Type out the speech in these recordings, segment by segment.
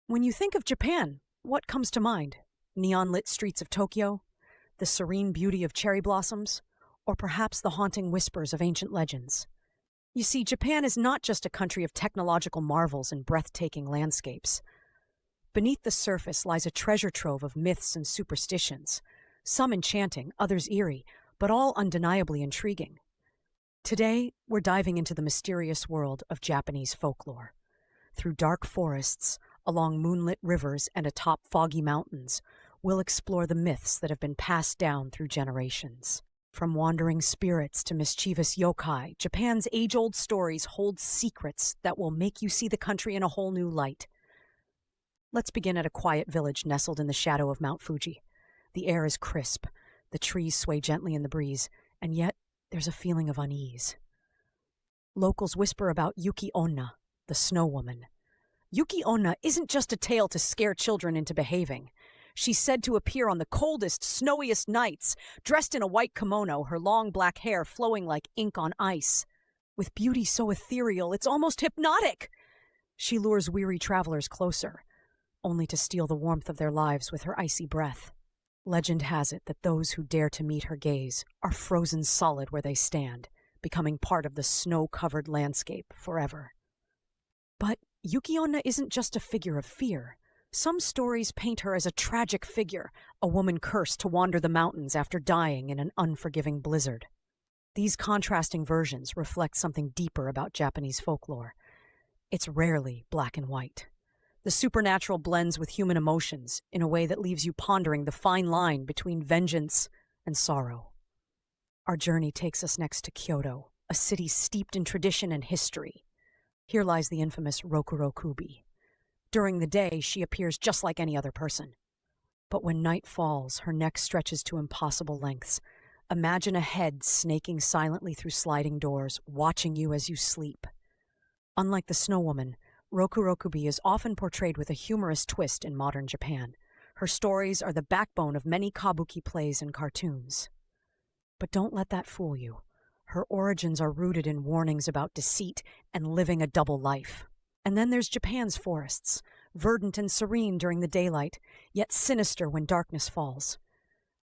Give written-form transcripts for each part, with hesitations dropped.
When you think of Japan, what comes to mind? Neon-lit streets of Tokyo? The serene beauty of cherry blossoms? Or perhaps the haunting whispers of ancient legends? You see, Japan is not just a country of technological marvels and breathtaking landscapes. Beneath the surface lies a treasure trove of myths and superstitions, some enchanting, others eerie, but all undeniably intriguing. Today, we're diving into the mysterious world of Japanese folklore. Through dark forests, along moonlit rivers, and atop foggy mountains, we'll explore the myths that have been passed down through generations. From wandering spirits to mischievous yokai, Japan's age-old stories hold secrets that will make you see the country in a whole new light. Let's begin at a quiet village nestled in the shadow of Mount Fuji. The air is crisp, the trees sway gently in the breeze, and yet there's a feeling of unease. Locals whisper about Yuki Onna, the snow woman. Yuki Onna isn't just a tale to scare children into behaving. She's said to appear on the coldest, snowiest nights, dressed in a white kimono, her long black hair flowing like ink on ice. With beauty so ethereal, it's almost hypnotic. She lures weary travelers closer, only to steal the warmth of their lives with her icy breath. Legend has it that those who dare to meet her gaze are frozen solid where they stand, becoming part of the snow-covered landscape forever. But Yuki Onna isn't just a figure of fear. Some stories paint her as a tragic figure, a woman cursed to wander the mountains after dying in an unforgiving blizzard. These contrasting versions reflect something deeper about Japanese folklore. It's rarely black and white. The supernatural blends with human emotions in a way that leaves you pondering the fine line between vengeance and sorrow. Our journey takes us next to Kyoto, a city steeped in tradition and history. Here lies the infamous Rokuro Kubi. During the day, she appears just like any other person. But when night falls, her neck stretches to impossible lengths. Imagine a head snaking silently through sliding doors, watching you as you sleep. Unlike the Snow Woman, Rokuro Kubi is often portrayed with a humorous twist in modern Japan. Her stories are the backbone of many kabuki plays and cartoons. But don't let that fool you. Her origins are rooted in warnings about deceit and living a double life. And then there's Japan's forests, verdant and serene during the daylight, yet sinister when darkness falls.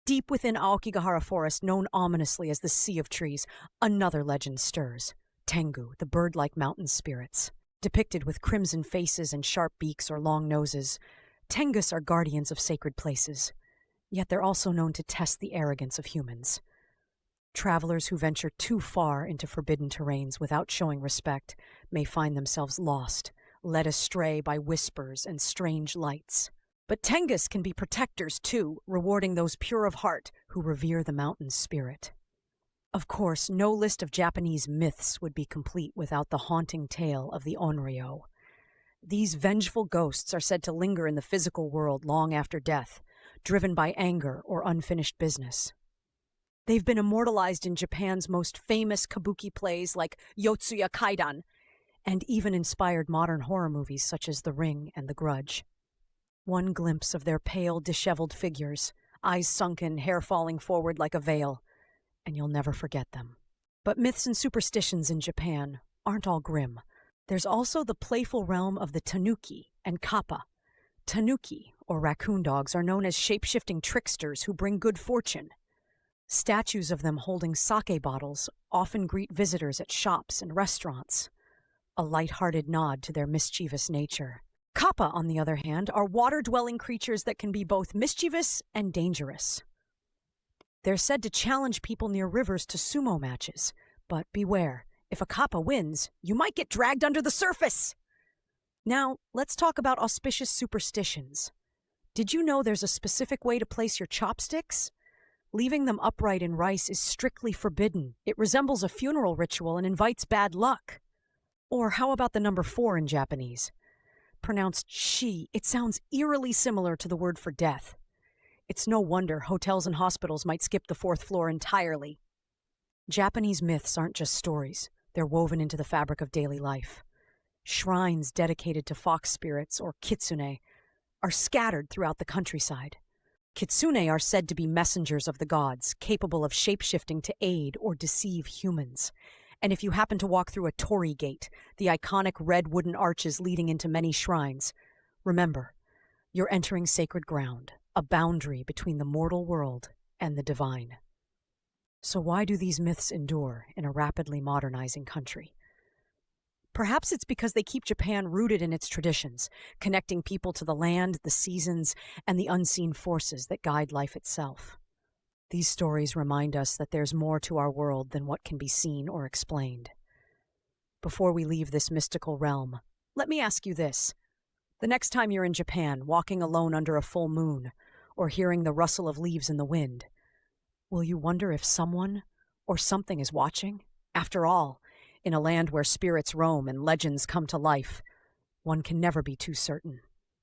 Deep within Aokigahara Forest, known ominously as the Sea of Trees, another legend stirs. Tengu, the bird-like mountain spirits. Depicted with crimson faces and sharp beaks or long noses, Tengus are guardians of sacred places. Yet they're also known to test the arrogance of humans. Travelers who venture too far into forbidden terrains without showing respect may find themselves lost, led astray by whispers and strange lights. But Tengus can be protectors too, rewarding those pure of heart who revere the mountain's spirit. Of course, no list of Japanese myths would be complete without the haunting tale of the Onryo. These vengeful ghosts are said to linger in the physical world long after death, driven by anger or unfinished business. They've been immortalized in Japan's most famous kabuki plays like Yotsuya Kaidan, and even inspired modern horror movies such as The Ring and The Grudge. One glimpse of their pale, disheveled figures, eyes sunken, hair falling forward like a veil, and you'll never forget them. But myths and superstitions in Japan aren't all grim. There's also the playful realm of the tanuki and kappa. Tanuki, or raccoon dogs, are known as shape-shifting tricksters who bring good fortune. Statues of them holding sake bottles often greet visitors at shops and restaurants, a light-hearted nod to their mischievous nature. Kappa, on the other hand, are water-dwelling creatures that can be both mischievous and dangerous. They're said to challenge people near rivers to sumo matches, but beware, if a kappa wins, you might get dragged under the surface! Now, let's talk about auspicious superstitions. Did you know there's a specific way to place your chopsticks? Leaving them upright in rice is strictly forbidden. It resembles a funeral ritual and invites bad luck. Or how about the number 4 in Japanese? Pronounced shi, it sounds eerily similar to the word for death. It's no wonder hotels and hospitals might skip the 4th floor entirely. Japanese myths aren't just stories. They're woven into the fabric of daily life. Shrines dedicated to fox spirits, or kitsune, are scattered throughout the countryside. Kitsune are said to be messengers of the gods, capable of shape-shifting to aid or deceive humans. And if you happen to walk through a torii gate, the iconic red wooden arches leading into many shrines, Remember, you're entering sacred ground, a boundary between the mortal world and the divine. So why do these myths endure in a rapidly modernizing country? Perhaps it's because they keep Japan rooted in its traditions, connecting people to the land, the seasons, and the unseen forces that guide life itself. These stories remind us that there's more to our world than what can be seen or explained. Before we leave this mystical realm, let me ask you this. The next time you're in Japan, walking alone under a full moon, or hearing the rustle of leaves in the wind, will you wonder if someone or something is watching? After all, in a land where spirits roam and legends come to life, one can never be too certain.